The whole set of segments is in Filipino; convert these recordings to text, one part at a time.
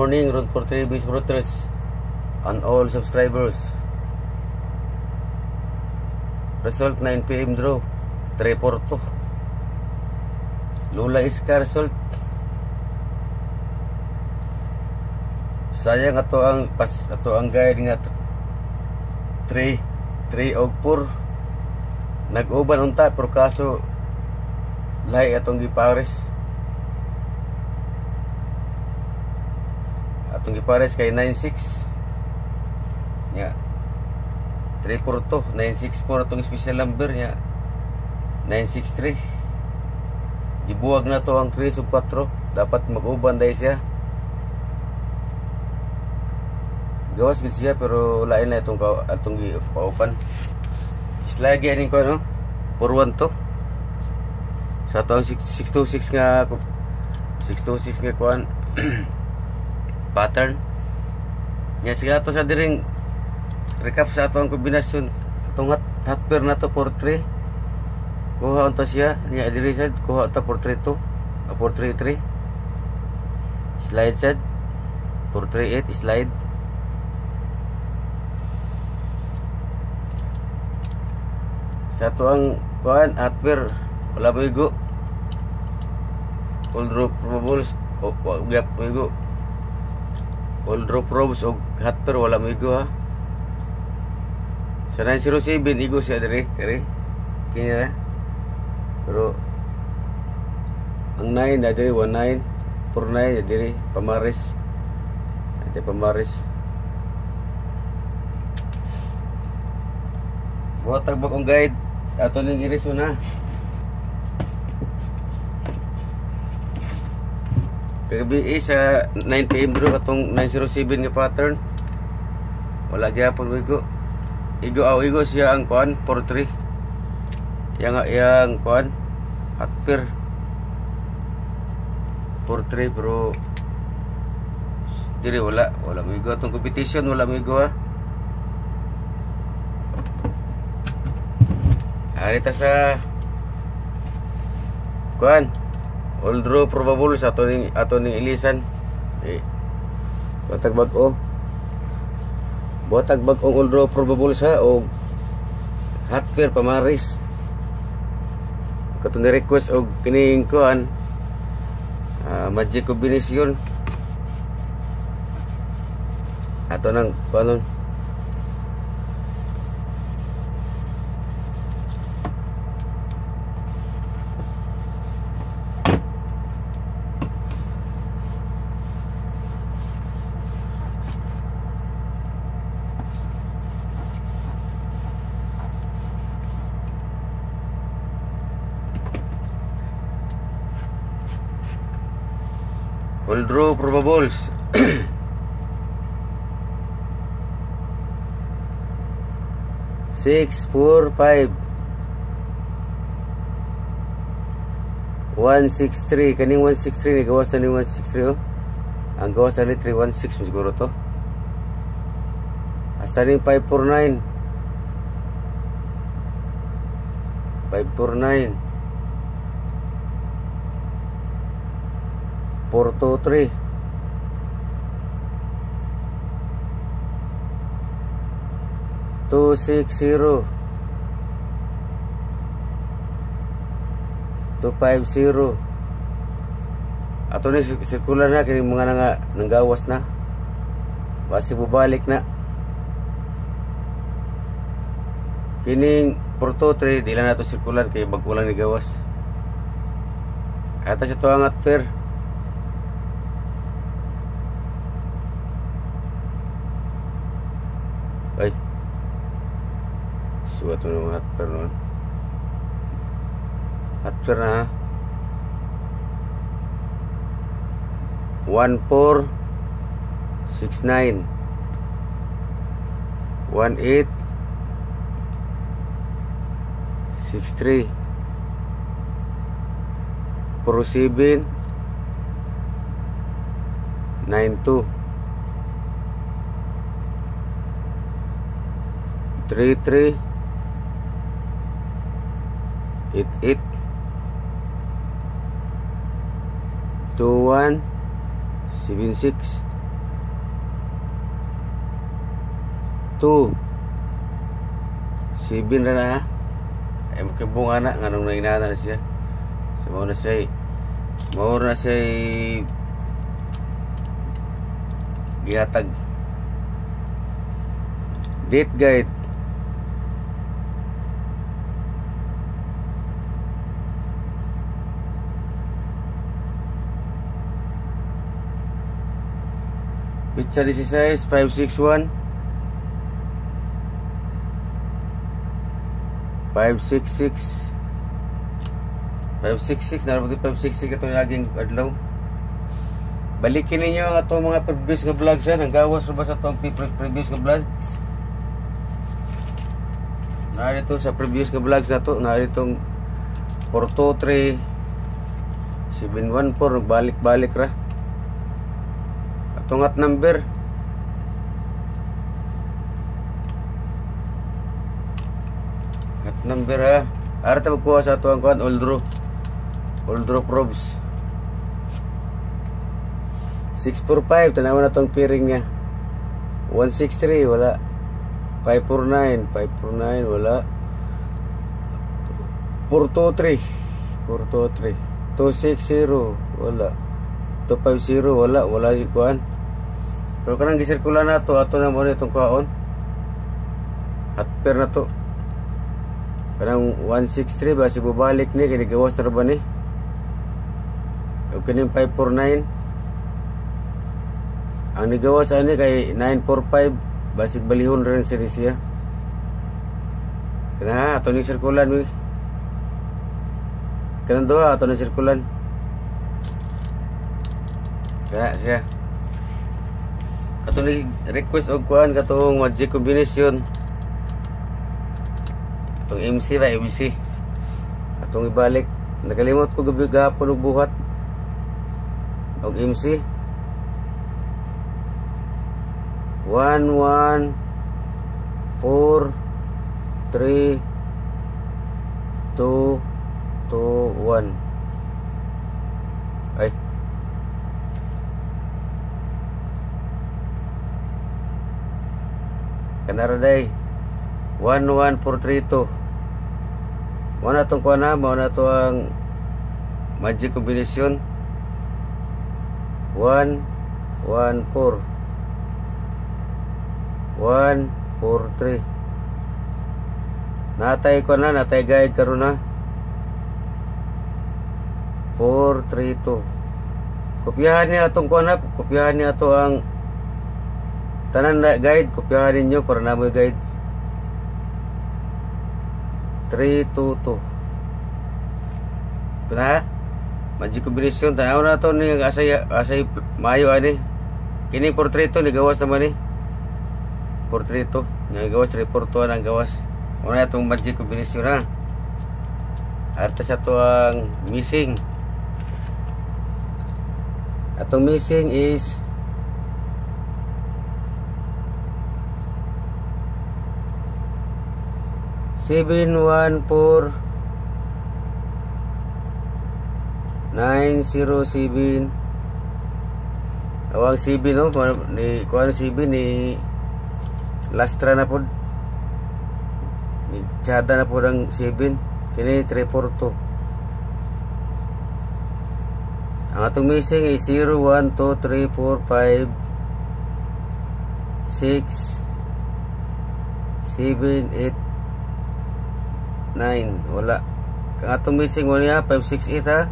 morning, Road for 3 Beach Brothers and all subscribers. Result 9 PM draw 3-4-2. Lula Iska result. Sayang ato ang guide nga 3 og 4. Nag-uban unta pero kaso lahi atong gipares. Atong gipares kay 9-6. Nya 3-4-2, 9-6-4 atong special number nya 9-6-3. Gibuwag na to ang 3 sub 4. Dapat mag-uban dahil siya. Gawas gid siya pero lain na itong paupan. Lagi aning ko no. 4-1 to. Sa to ang 626 nga 626 nga kuan pattern. Nya sila to sa diring recap sa atong kombinasyon. Atong hot pair na to 4-3. Kuha unta siya nya diri sad kuha ta 4-3-2, 4-3-3. Slide sad 4-3-8 slide. Sa to ang kuan hot pair wala mo igo. All draw probables o gap mo igo. All draw probes o hot pair wala mo igo ha. Sa 907 igo siya diri kare. Kanya pero ang 9 na diri 19 49 na diri pamaris. Ate pamaris. Buhat tagbag ang guide ato ning iriso na. Kagabi sa 9 PM bro atong 907 nga pattern. Wala gyapon igo. Igo siya ang kuan 4-3. Yang kuan hot pair 4-3 pero diri wala mo igo atong competition, wala mo igo ha. Harita sa kuan all draw probable sa ato ning ilisan. Botag bag-o. Botag bag-ong all draw probable sa o hot pair pamaris. Katong ni request og kining kuan magic combination. Ato nang kuan all draw probables. 6-4-5 1-6-3 kaning 1-6-3 ni gawasan ni 1-6-3 oh. Ang gawasan ni 3-1-6 siguro to. Hasta ning 5-4-9 5-4-9 4-2-3 2-6-0 2-5-0. Ato ni circular na kini mga nanggawas na. Basi bubalik na. Kining 4-2-3 di lang nato circular kay bag ulang ni gawas. Ata sa tuang at pair. Ay suwat mo ng hot pair nun. Hot pair na 1-4-6-9 1-8-6-3 4-7 9-2 3-3 8-8 2-1 7-6 2 7 na na ha. Ay makibunga na nga nung nainana na siya. So mao na siya gihatag. Date guide. Pizza 16 561 566 566 na rin 566 itong laging adlaw. Balikin ninyo ang atong mga previous nga vlogs yan. Ang gawas ba sa itong previous nga vlogs? Narito sa previous nga vlogs na to. Naritong 423 714 balik-balik ra. Atong at number ha. Arata magkuha sa ito ang kuhan Oldro probes 645. Tanawa na itong piring niya. 163 wala. 549 wala. 423 260 wala. 250 wala si kuhan. Pero kanang gisirkula na to ato na mo itong kuhaon at per na to. Parang 163 ba si bubalik ni kini gawas na ba ni? O kining 549 ang nigawas ani kay 945 basig balihon rin siya. Kana ato ni sirkulan ni. Kanang doa ato ni sirkulan. Kaya siya. Katong request og kuan katong magic combination. Itong MC ba, MC atong ibalik. Nakalimot ko gabi gahapon og buhat og MC 1 1 4 3 2 2 1 ay kanara day 11432 mo na itong kuha na, mo na ito ang magic combination 1 1 4 1 4 3 natay ko na, natay guide karon na 4 3 2 kopyahan niya itong kuha na, kopyahan niya ito ang tanan na guide, kopyahan ninyo para namoy guide 322 na magic combination tayo na to ni asay mayo ani kini portreto ni gawas naman ni portreto ni gawas reporto ang gawas una itong magic combination na arta sa to ang missing atong missing is 714 907 awang CB no ni kuan CB ni lastra na pod ni chada na pod ang 7 kini 342 ang atong missing ay 0 1 2 3 4 5 6 7 8 9 wala kang atong missing mo niya 568 ha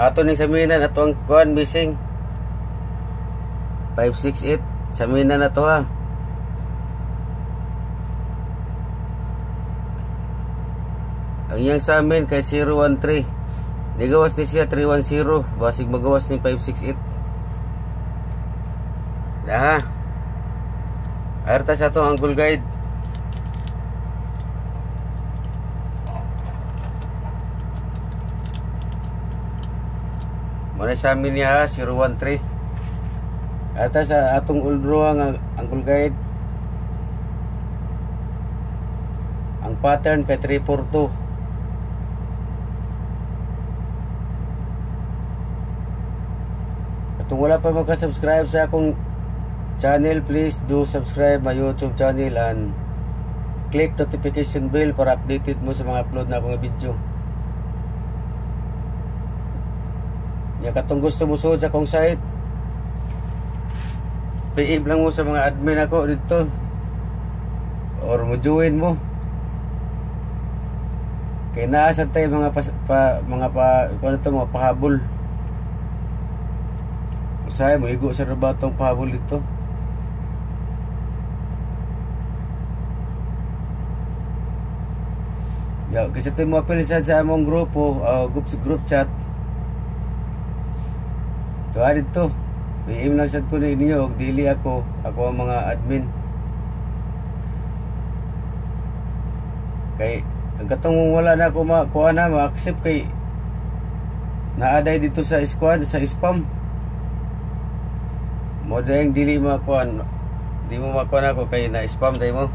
ato ning saminan ato ang kuan missing 568 saminan na to ha ang iyang sa amin kay 013 nigawas ni siya 310 basig magawas ni 568 ha arta sa to ang Google Guide muna sa amin niya 013 arta sa atong uldro ang Google Guide ang pattern kay 342 atong wala pa magka-subscribe sa akong channel, please do subscribe my YouTube channel and click notification bell para updated mo sa mga upload na akong video. Ya katong gusto mo sud sa akong site, PM lang mo sa mga admin ako dito or mo join mo. Kaya naasan tayo mga mga pahabol. Usay mo igo sa rabatong pahabol dito. Ya, kasi ito mo apelisan sa among grupo, group chat. Ito dito. PM lang sad ko ninyo, og dili ako ang mga admin. Kay ang katong wala na ako makuha na ma-accept kay naaday dito sa squad sa spam mo dahil dili makuha, di mo makuha na ako kay na spam day mo.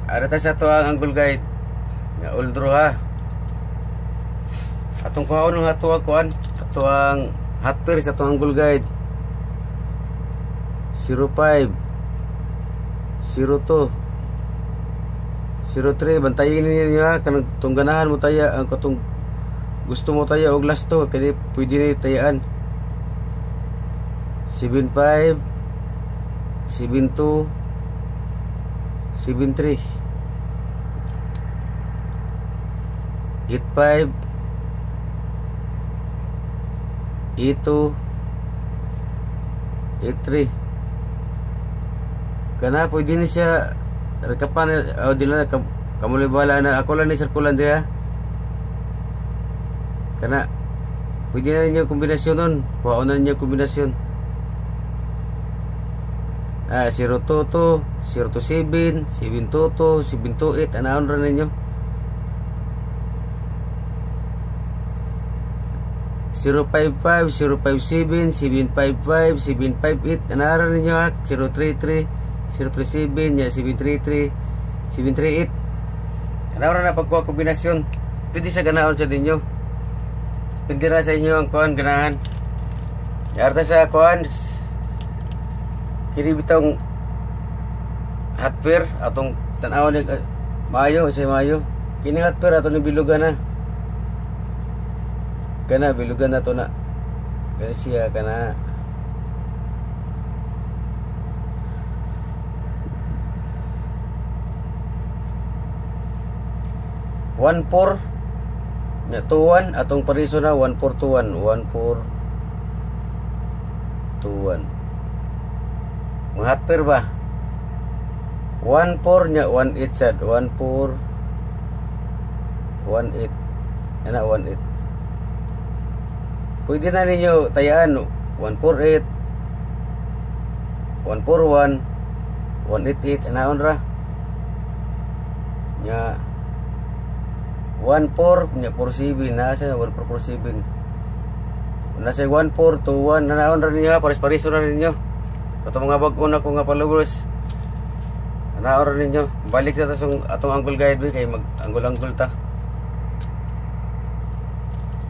Ara ta sa to ang Angle Guide nga uldro ha atong kuhaon ng ato kuan ato ang hotper sa atong Angle Guide 05 02 03. Bantayin ninyo ha kanang tungganahan mo taya ang katong gusto mo taya og last to kaya pwede na tayaan 75 72 73 85 82 83 kana pwede na siya rekapan di na kamu bala na ako lang ni sirkulan dia kana pwede na ninyo kombinasyon nun kuhaon na ninyo kombinasyon 022 027 722 728 anaon ra ninyo 055 057 755 758 anaon ra ninyo 033 037 ya 733 738 ano na pagkuha kombinasyon pwede sa ganaon sa ninyo pwede na sa inyo ang kuhan ganahan yarta sa kuhan kini bitong hotper atong tanaw ni mayo sa mayo kini hotper atong ni bilugan na kana bilugan na to na kana siya kana 14 nya tuwan atong pariso na 1421 1421 mga hotper ba 14 nya 18 sad 14 18 ana 18 pwede na ninyo tayaan 148 141 188 anaon ra nya 14 nya 47 nasa 1447 nasa 1421 nanaon ra niya pares-pareso na ninyo katong mga bag-o na ko nga palugos nanaon ra ninyo balik sa atong Angle Guide kay mag angle ta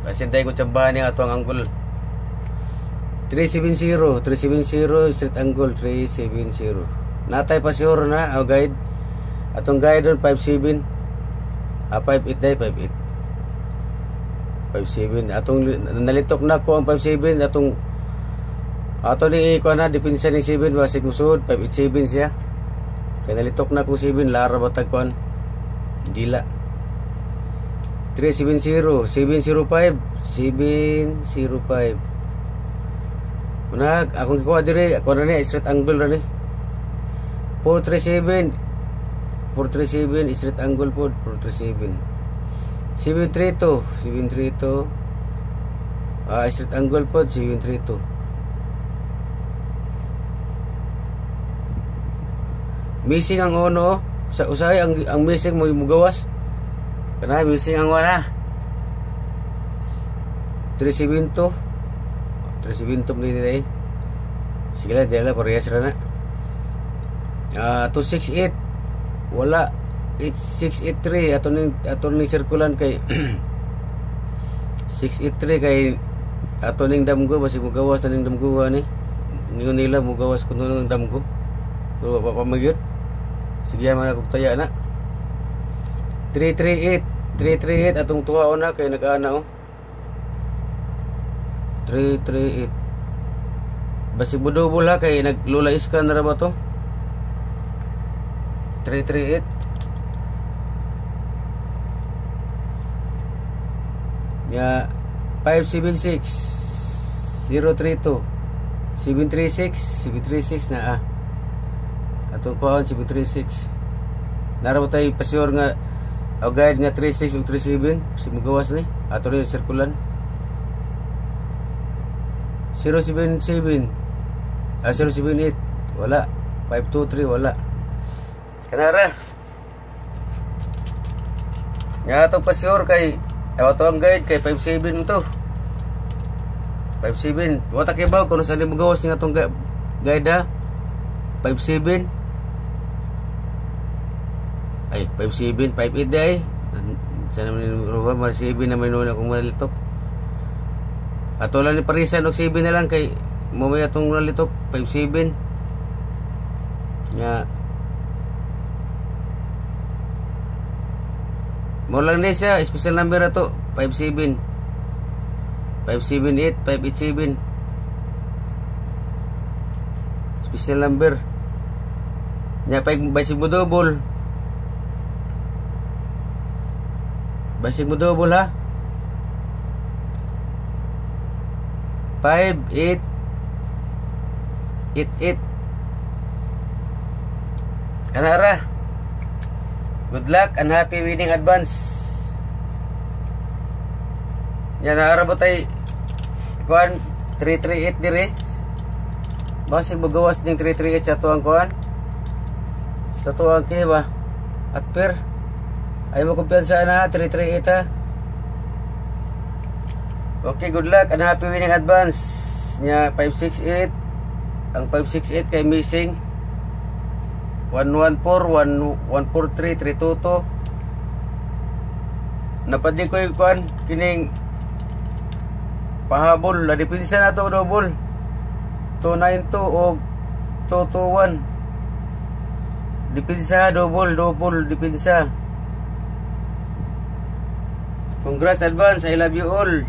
kasi tayo ko tsambahan niya atong Angle 370 Street Angle 370 natay pa sure na ang guide atong guide on 57 58 day 58 57 atong nalitok na ko ang 57 atong ato ni ko na depensa ni 7 basig musud 587 siya kay nalitok na ko 7 lara batag kon dila 370 705 una akong gikuha dire ako na ni Street Angle ra ni 437 Street Angle po 437 732 Street Angle po 732 missing ang ono sa usay ang missing mo mugawas kana missing ang wala 372 nila sige lang dala parehas ra na 268 wala 8683 ato ning sirkulan kay 683 kay ato ning damgo basi mugawas ning damgo ni Ngayon nila mugawas ko nung dam ko. Pero pa magyud. Sige man ako taya na. 338 atong tuwa na kay nag-ana oh. 338. Basi budubol ha kay naglula iskan na ra ba to? 338. Ya 576 032 736 na atong kuhaon 736. Nara tay pasyor nga o guide nga 36 ug 37 si magawas ni ato rin sirkulan 077 078 wala 523 wala kanara nga atong pasyor kay ato ang guide kay 57 mo to 57 wata kay baw kuno sa ni magawas nga atong guide ha 57 ay 57 58 day sana man ruha mar 7 naman noon akong malitok ato lang ni parisan og 7 na lang kay mamaya atong nalitok 57 nya mo lang ni siya special number ato 57 578 587 special number nya basig mo double ha 5888 kanara good luck and happy winning advance yan naara ba tay kuan 338 dire basig magawas ding 338 sa tuang kuan sa tuang kay ba at per ay mo kumpiyansa na 338 ha. Okay, good luck and happy winning advance nya 568 ang 568 kay missing 114 143 322 napadi ko yung kuan kining pahabol na dipinsa na to double 292 o 221 dipinsa double dipinsa. Congrats advance, I love you all.